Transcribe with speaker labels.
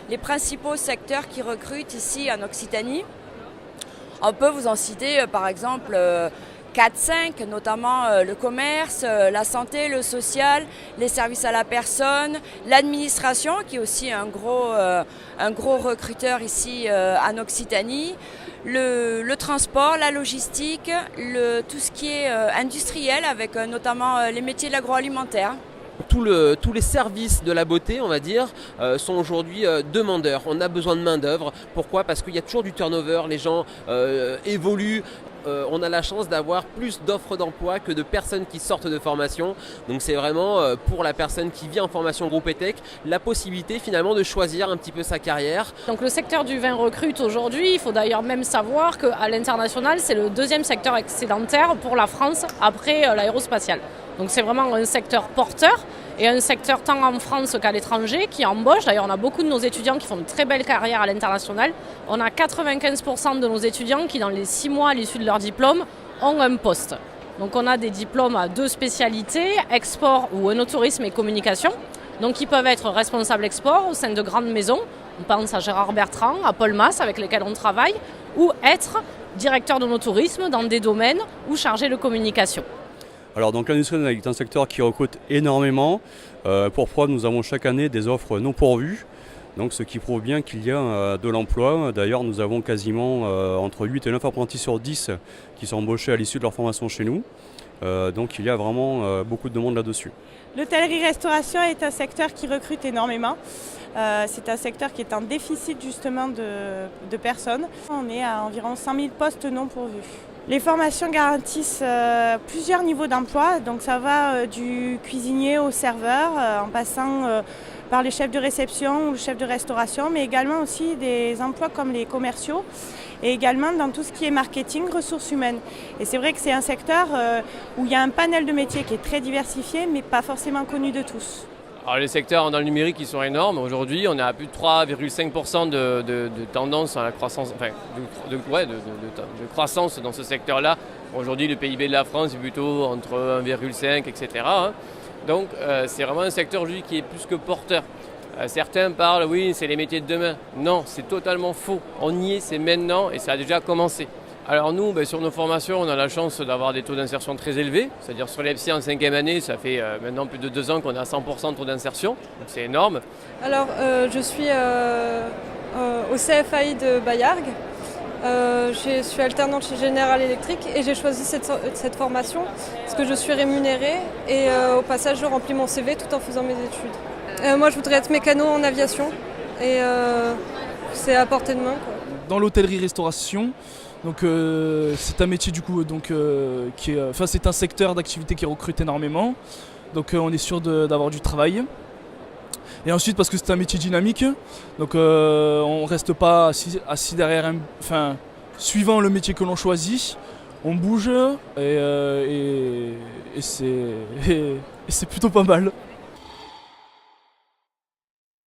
Speaker 1: les principaux secteurs qui recrutent ici en Occitanie. On peut vous en citer par exemple 4-5, notamment le commerce, la santé, le social, les services à la personne, l'administration qui est aussi un gros recruteur ici en Occitanie, le transport, la logistique, tout ce qui est industriel avec notamment les métiers de l'agroalimentaire.
Speaker 2: Tous les services de la beauté, on va dire, sont aujourd'hui demandeurs. On a besoin de main-d'œuvre. Pourquoi ? Parce qu'il y a toujours du turnover, les gens évoluent. On a la chance d'avoir plus d'offres d'emploi que de personnes qui sortent de formation. Donc c'est vraiment pour la personne qui vient en formation Groupe ETEC, la possibilité finalement de choisir un petit peu sa carrière.
Speaker 3: Donc le secteur du vin recrute aujourd'hui. Il faut d'ailleurs même savoir qu'à l'international, c'est le deuxième secteur excédentaire pour la France après l'aérospatial. Donc c'est vraiment un secteur porteur et un secteur tant en France qu'à l'étranger qui embauche. D'ailleurs, on a beaucoup de nos étudiants qui font de très belles carrières à l'international. On a 95% de nos étudiants qui, dans les 6 mois à l'issue de leur diplôme, ont un poste. Donc on a des diplômes à 2 spécialités, export ou œnotourisme et communication. Donc ils peuvent être responsables export au sein de grandes maisons. On pense à Gérard Bertrand, à Paul Masse avec lesquels on travaille, ou être directeur d'œnotourisme dans des domaines ou chargé de communication.
Speaker 4: Alors donc l'industrie est un secteur qui recrute énormément. Pour preuve, nous avons chaque année des offres non pourvues, donc ce qui prouve bien qu'il y a de l'emploi. D'ailleurs, nous avons quasiment entre 8 et 9 apprentis sur 10 qui sont embauchés à l'issue de leur formation chez nous. Donc il y a vraiment beaucoup de demandes là-dessus.
Speaker 5: L'hôtellerie-restauration est un secteur qui recrute énormément. C'est un secteur qui est en déficit justement de personnes. On est à environ 100 000 postes non pourvus. Les formations garantissent plusieurs niveaux d'emploi, donc ça va du cuisinier au serveur, en passant par les chefs de réception ou le chef de restauration, mais également aussi des emplois comme les commerciaux et également dans tout ce qui est marketing, ressources humaines. Et c'est vrai que c'est un secteur où il y a un panel de métiers qui est très diversifié, mais pas forcément connu de tous.
Speaker 6: Alors les secteurs dans le numérique ils sont énormes. Aujourd'hui, on est à plus de 3,5% de tendance à la croissance, enfin, de croissance dans ce secteur-là. Aujourd'hui, le PIB de la France est plutôt entre 1,5, etc. Donc c'est vraiment un secteur aujourd'hui qui est plus que porteur. Certains parlent, oui, c'est les métiers de demain. Non, c'est totalement faux. On y est, c'est maintenant et ça a déjà commencé. Alors nous, sur nos formations, on a la chance d'avoir des taux d'insertion très élevés. C'est-à-dire sur l'EPSI en 5e année, ça fait maintenant plus de 2 ans qu'on est à 100% de taux d'insertion. Donc c'est énorme.
Speaker 7: Alors je suis au CFAI de Bayargues. Je suis alternante chez General Electric et j'ai choisi cette formation parce que je suis rémunérée et au passage je remplis mon CV tout en faisant mes études. Moi je voudrais être mécano en aviation et c'est à portée de main, quoi.
Speaker 8: Dans l'hôtellerie-restauration, donc c'est un métier du coup c'est un secteur d'activité qui recrute énormément. Donc on est sûr d'avoir du travail. Et ensuite parce que c'est un métier dynamique, donc on reste pas assis derrière suivant le métier que l'on choisit, on bouge et c'est plutôt pas mal.